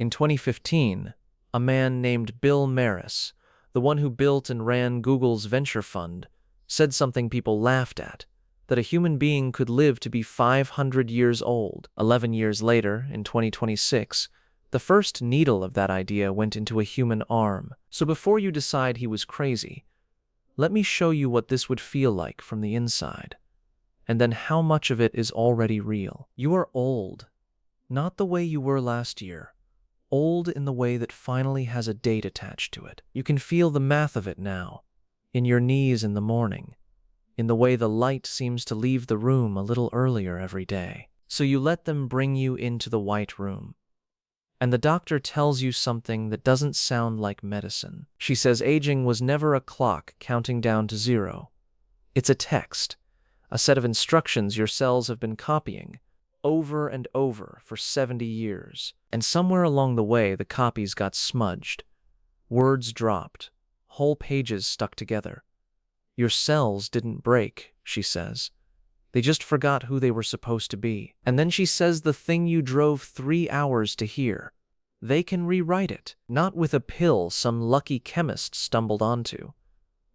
In 2015, a man named Bill Maris, the one who built and ran Google's venture fund, said something people laughed at, that a human being could live to be 500 years old. 11 years later, in 2026, the first needle of that idea went into a human arm. So before you decide he was crazy, let me show you what this would feel like from the inside, and then how much of it is already real. You are old, not the way you were last year. Old in the way that finally has a date attached to it. You can feel the math of it now, in your knees in the morning, in the way the light seems to leave the room a little earlier every day. So you let them bring you into the white room. And the doctor tells you something that doesn't sound like medicine. She says aging was never a clock counting down to zero. It's a text, a set of instructions your cells have been copying over and over for 70 years. And somewhere along the way, the copies got smudged. Words dropped. Whole pages stuck together. Your cells didn't break, she says. They just forgot who they were supposed to be. And then she says the thing you drove 3 hours to hear. They can rewrite it, not with a pill some lucky chemist stumbled onto.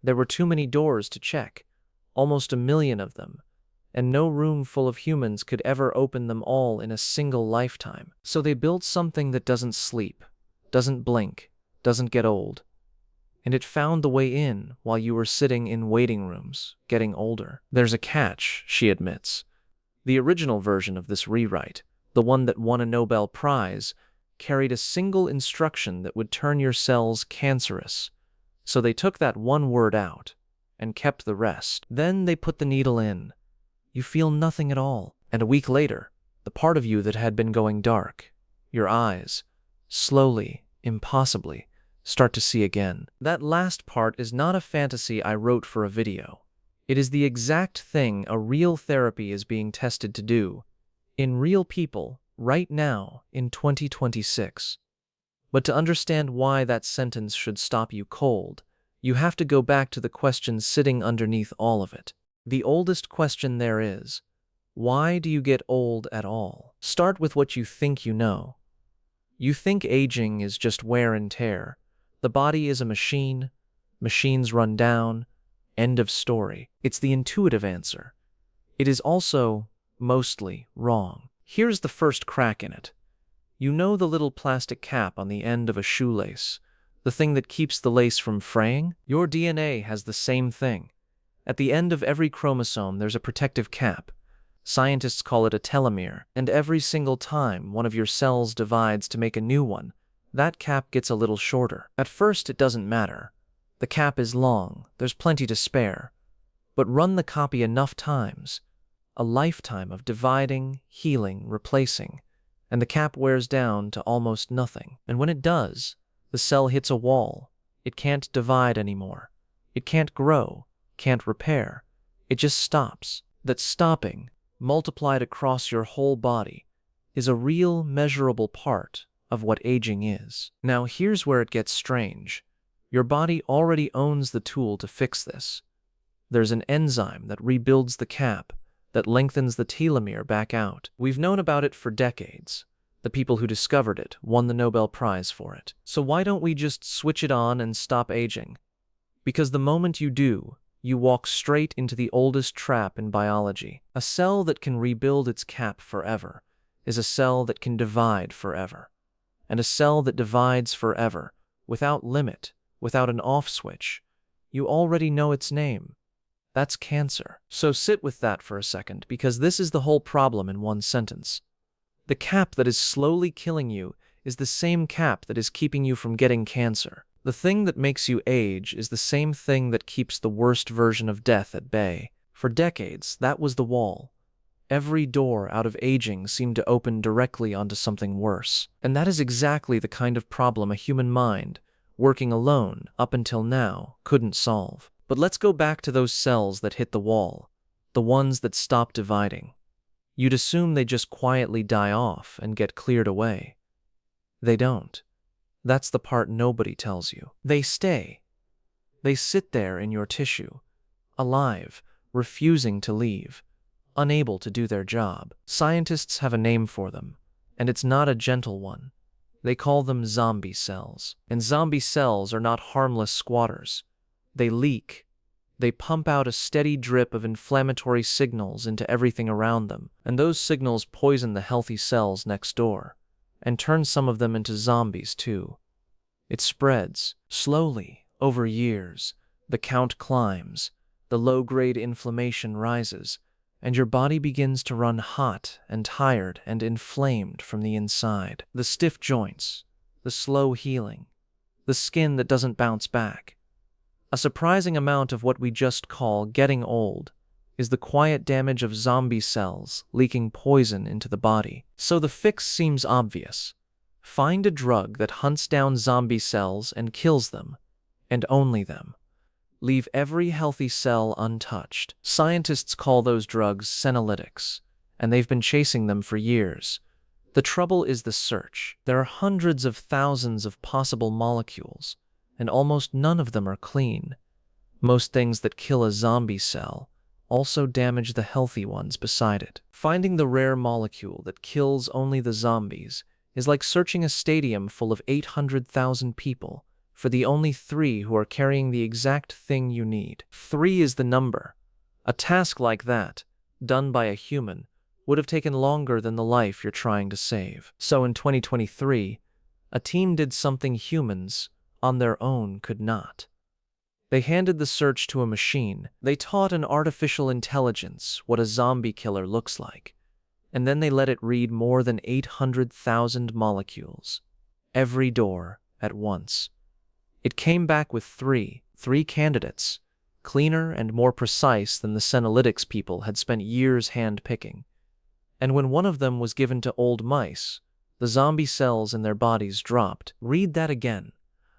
There were too many doors to check, almost 1 million of them, and no room full of humans could ever open them all in a single lifetime. So they built something that doesn't sleep, doesn't blink, doesn't get old. And it found the way in while you were sitting in waiting rooms, getting older. There's a catch, she admits. The original version of this rewrite, the one that won a Nobel Prize, carried a single instruction that would turn your cells cancerous. So they took that one word out and kept the rest. Then they put the needle in. You feel nothing at all. And a week later, the part of you that had been going dark, your eyes, slowly, impossibly, start to see again. That last part is not a fantasy I wrote for a video. It is the exact thing a real therapy is being tested to do, in real people, right now, in 2026. But to understand why that sentence should stop you cold, you have to go back to the question sitting underneath all of it. The oldest question there is, why do you get old at all? Start with what you think you know. You think aging is just wear and tear. The body is a machine, machines run down, end of story. It's the intuitive answer. It is also, mostly, wrong. Here's the first crack in it. You know the little plastic cap on the end of a shoelace, the thing that keeps the lace from fraying? Your DNA has the same thing. At the end of every chromosome, there's a protective cap. Scientists call it a telomere, and every single time one of your cells divides to make a new one, that cap gets a little shorter. At first, it doesn't matter. The cap is long, there's plenty to spare. But run the copy enough times, a lifetime of dividing, healing, replacing, and the cap wears down to almost nothing. And when it does, the cell hits a wall. It can't divide anymore. It can't grow, can't repair. It just stops. That stopping, multiplied across your whole body, is a real, measurable part of what aging is. Now here's where it gets strange. Your body already owns the tool to fix this. There's an enzyme that rebuilds the cap, that lengthens the telomere back out. We've known about it for decades. The people who discovered it won the Nobel Prize for it. So why don't we just switch it on and stop aging? Because the moment you do, you walk straight into the oldest trap in biology. A cell that can rebuild its cap forever is a cell that can divide forever. And a cell that divides forever, without limit, without an off switch, you already know its name. That's cancer. So sit with that for a second, because this is the whole problem in one sentence. The cap that is slowly killing you is the same cap that is keeping you from getting cancer. The thing that makes you age is the same thing that keeps the worst version of death at bay. For decades, that was the wall. Every door out of aging seemed to open directly onto something worse. And that is exactly the kind of problem a human mind, working alone up until now, couldn't solve. But let's go back to those cells that hit the wall, the ones that stop dividing. You'd assume they just quietly die off and get cleared away. They don't. That's the part nobody tells you. They stay. They sit there in your tissue, alive, refusing to leave, unable to do their job. Scientists have a name for them, and it's not a gentle one. They call them zombie cells. And zombie cells are not harmless squatters. They leak. They pump out a steady drip of inflammatory signals into everything around them, and those signals poison the healthy cells next door, and turn some of them into zombies too. It spreads, slowly, over years. The count climbs, the low-grade inflammation rises, and your body begins to run hot and tired and inflamed from the inside. The stiff joints, the slow healing, the skin that doesn't bounce back. A surprising amount of what we just call getting old is the quiet damage of zombie cells leaking poison into the body. So the fix seems obvious. Find a drug that hunts down zombie cells and kills them, and only them. Leave every healthy cell untouched. Scientists call those drugs senolytics, and they've been chasing them for years. The trouble is the search. There are hundreds of thousands of possible molecules, and almost none of them are clean. Most things that kill a zombie cell also damage the healthy ones beside it. Finding the rare molecule that kills only the zombies is like searching a stadium full of 800,000 people for the only 3 who are carrying the exact thing you need. 3 is the number. A task like that, done by a human, would have taken longer than the life you're trying to save. So in 2023, a team did something humans, on their own, could not. They handed the search to a machine. They taught an artificial intelligence what a zombie killer looks like, and then they let it read more than 800,000 molecules, every door, at once. It came back with three candidates, cleaner and more precise than the senolytics people had spent years hand-picking. And when one of them was given to old mice, the zombie cells in their bodies dropped. Read that again.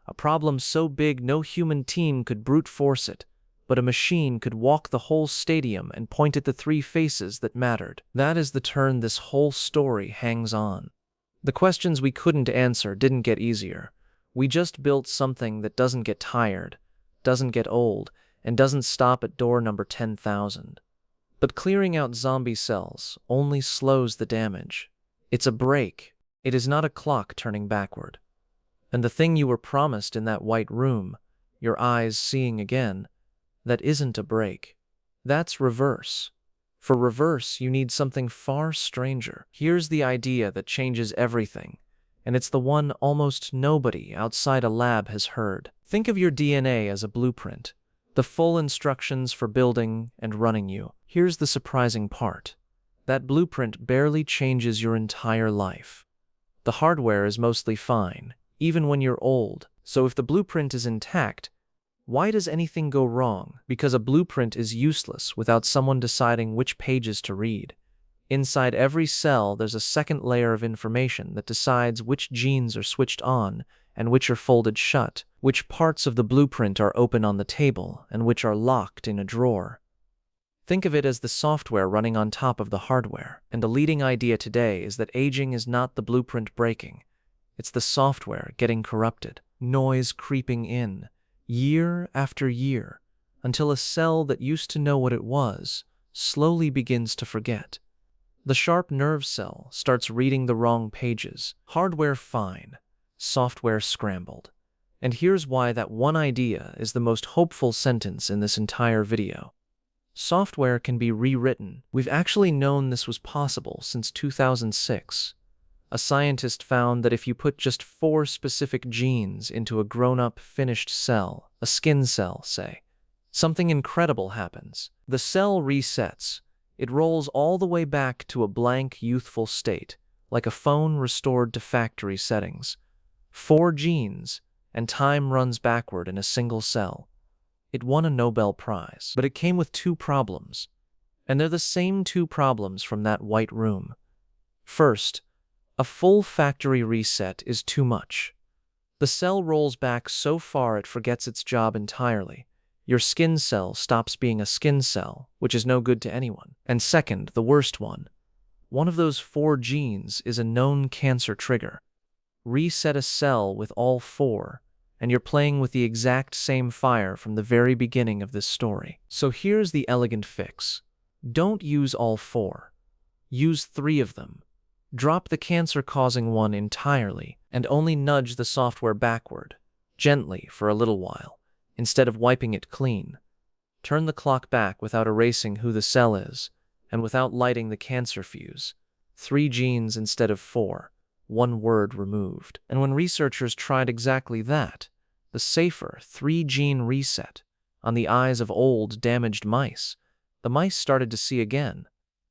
A problem so big no human team could brute force it, but a machine could walk the whole stadium and point at the 3 faces that mattered. That is the turn this whole story hangs on. The questions we couldn't answer didn't get easier. We just built something that doesn't get tired, doesn't get old, and doesn't stop at door number 10,000. But clearing out zombie cells only slows the damage. It's a brake. It is not a clock turning backward. And the thing you were promised in that white room, your eyes seeing again, that isn't a brake. That's reverse. For reverse, you need something far stranger. Here's the idea that changes everything, and it's the one almost nobody outside a lab has heard. Think of your DNA as a blueprint, the full instructions for building and running you. Here's the surprising part. That blueprint barely changes your entire life. The hardware is mostly fine, even when you're old. So if the blueprint is intact, why does anything go wrong? Because a blueprint is useless without someone deciding which pages to read. Inside every cell, there's a second layer of information that decides which genes are switched on and which are folded shut, which parts of the blueprint are open on the table and which are locked in a drawer. Think of it as the software running on top of the hardware. And the leading idea today is that aging is not the blueprint breaking. It's the software getting corrupted, noise creeping in, year after year, until a cell that used to know what it was slowly begins to forget. The sharp nerve cell starts reading the wrong pages. Hardware fine, software scrambled. And here's why that one idea is the most hopeful sentence in this entire video. Software can be rewritten. We've actually known this was possible since 2006. A scientist found that if you put just 4 specific genes into a grown-up finished cell, a skin cell, say, something incredible happens. The cell resets. It rolls all the way back to a blank, youthful state, like a phone restored to factory settings. 4 genes, and time runs backward in a single cell. It won a Nobel Prize, but it came with 2 problems. And they're the same 2 problems from that white room. First, a full factory reset is too much. The cell rolls back so far it forgets its job entirely. Your skin cell stops being a skin cell, which is no good to anyone. And second, the worst one of those 4 genes is a known cancer trigger. Reset a cell with all 4, and you're playing with the exact same fire from the very beginning of this story. So here's the elegant fix. Don't use all 4. Use 3 of them. Drop the cancer-causing one entirely and only nudge the software backward, gently for a little while, instead of wiping it clean. Turn the clock back without erasing who the cell is, and without lighting the cancer fuse. 3 genes instead of 4, 1 word removed. And when researchers tried exactly that, the safer 3-gene reset, on the eyes of old, damaged mice, the mice started to see again.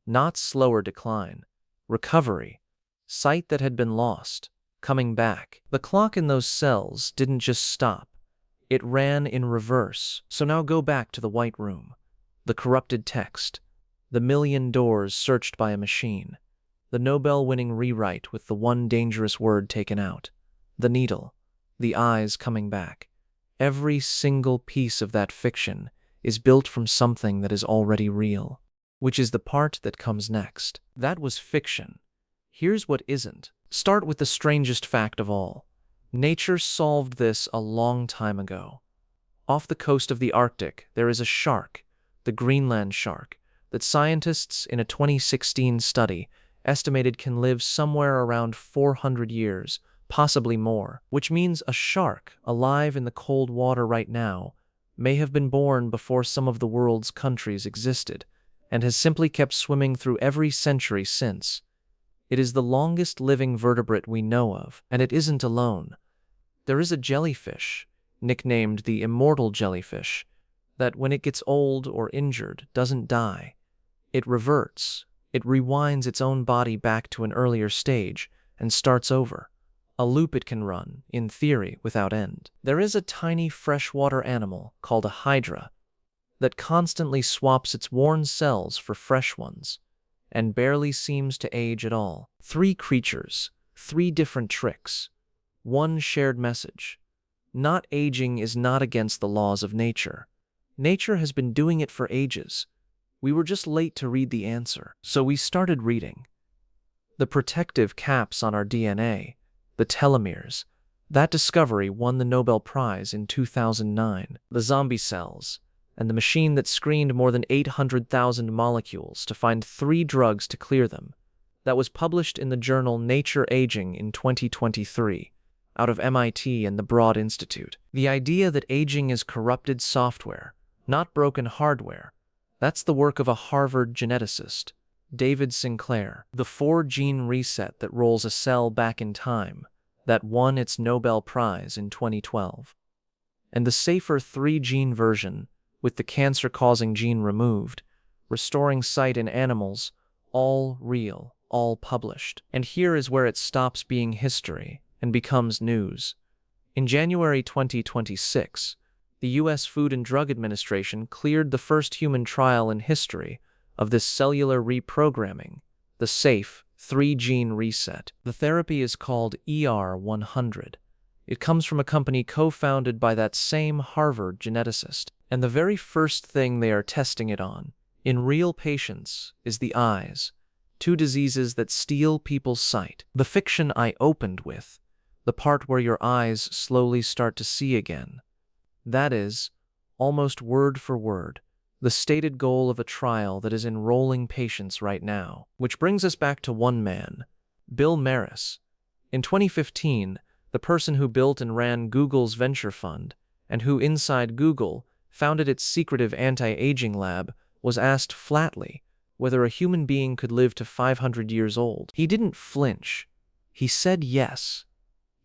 Not slower decline. Recovery. Sight that had been lost. Coming back. The clock in those cells didn't just stop. It ran in reverse. So now go back to the White Room. The corrupted text. The million doors searched by a machine. The Nobel-winning rewrite with the one dangerous word taken out. The needle. The eyes coming back. Every single piece of that fiction is built from something that is already real, which is the part that comes next. That was fiction. Here's what isn't. Start with the strangest fact of all. Nature solved this a long time ago. Off the coast of the Arctic, there is a shark, the Greenland shark, that scientists in a 2016 study estimated can live somewhere around 400 years, possibly more, which means a shark alive in the cold water right now may have been born before some of the world's countries existed, and has simply kept swimming through every century since. It is the longest living vertebrate we know of, and it isn't alone. There is a jellyfish, nicknamed the immortal jellyfish, that when it gets old or injured doesn't die. It reverts. It rewinds its own body back to an earlier stage and starts over. A loop it can run, in theory, without end. There is a tiny freshwater animal called a hydra that constantly swaps its worn cells for fresh ones and barely seems to age at all. 3 creatures, 3 different tricks, 1 shared message. Not aging is not against the laws of nature. Nature has been doing it for ages. We were just late to read the answer, so we started reading. The protective caps on our DNA, the telomeres, that discovery won the Nobel Prize in 2009. The zombie cells, and the machine that screened more than 800,000 molecules to find 3 drugs to clear them, that was published in the journal Nature Aging in 2023, out of MIT and the Broad Institute. The idea that aging is corrupted software, not broken hardware, that's the work of a Harvard geneticist, David Sinclair. The 4-gene reset that rolls a cell back in time, that won its Nobel Prize in 2012. And the safer 3-gene version, with the cancer-causing gene removed, restoring sight in animals, all real, all published. And here is where it stops being history and becomes news. In January 2026, the U.S. Food and Drug Administration cleared the first human trial in history of this cellular reprogramming, the safe 3-gene reset. The therapy is called ER100. It comes from a company co-founded by that same Harvard geneticist. And the very first thing they are testing it on, in real patients, is the eyes, 2 diseases that steal people's sight. The fiction I opened with, the part where your eyes slowly start to see again. That is, almost word for word, the stated goal of a trial that is enrolling patients right now. Which brings us back to one man, Bill Maris. In 2015, the person who built and ran Google's venture fund, and who inside Google founded its secretive anti-aging lab, was asked flatly whether a human being could live to 500 years old. He didn't flinch. He said yes.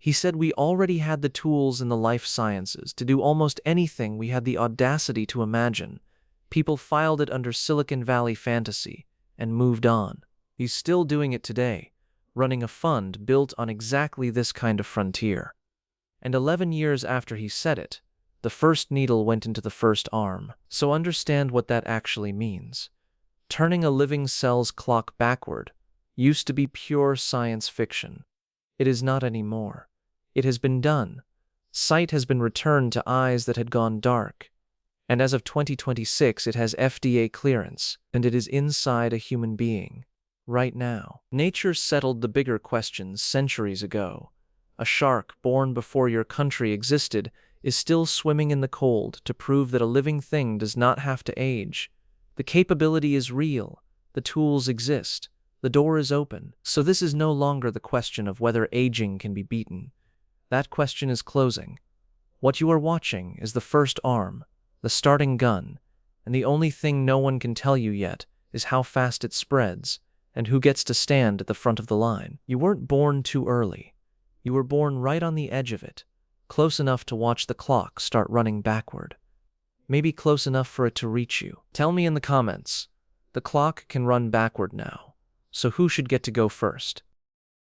He said we already had the tools in the life sciences to do almost anything we had the audacity to imagine. People filed it under Silicon Valley fantasy and moved on. He's still doing it today, running a fund built on exactly this kind of frontier. And 11 years after he said it, the first needle went into the first arm. So understand what that actually means. Turning a living cell's clock backward used to be pure science fiction. It is not anymore. It has been done. Sight has been returned to eyes that had gone dark. And as of 2026, it has FDA clearance, and it is inside a human being. Right now. Nature settled the bigger questions centuries ago. A shark born before your country existed is still swimming in the cold to prove that a living thing does not have to age. The capability is real. The tools exist. The door is open, so this is no longer the question of whether aging can be beaten. That question is closing. What you are watching is the first arm, the starting gun, and the only thing no one can tell you yet is how fast it spreads and who gets to stand at the front of the line. You weren't born too early. You were born right on the edge of it, close enough to watch the clock start running backward. Maybe close enough for it to reach you. Tell me in the comments. The clock can run backward now, so who should get to go first?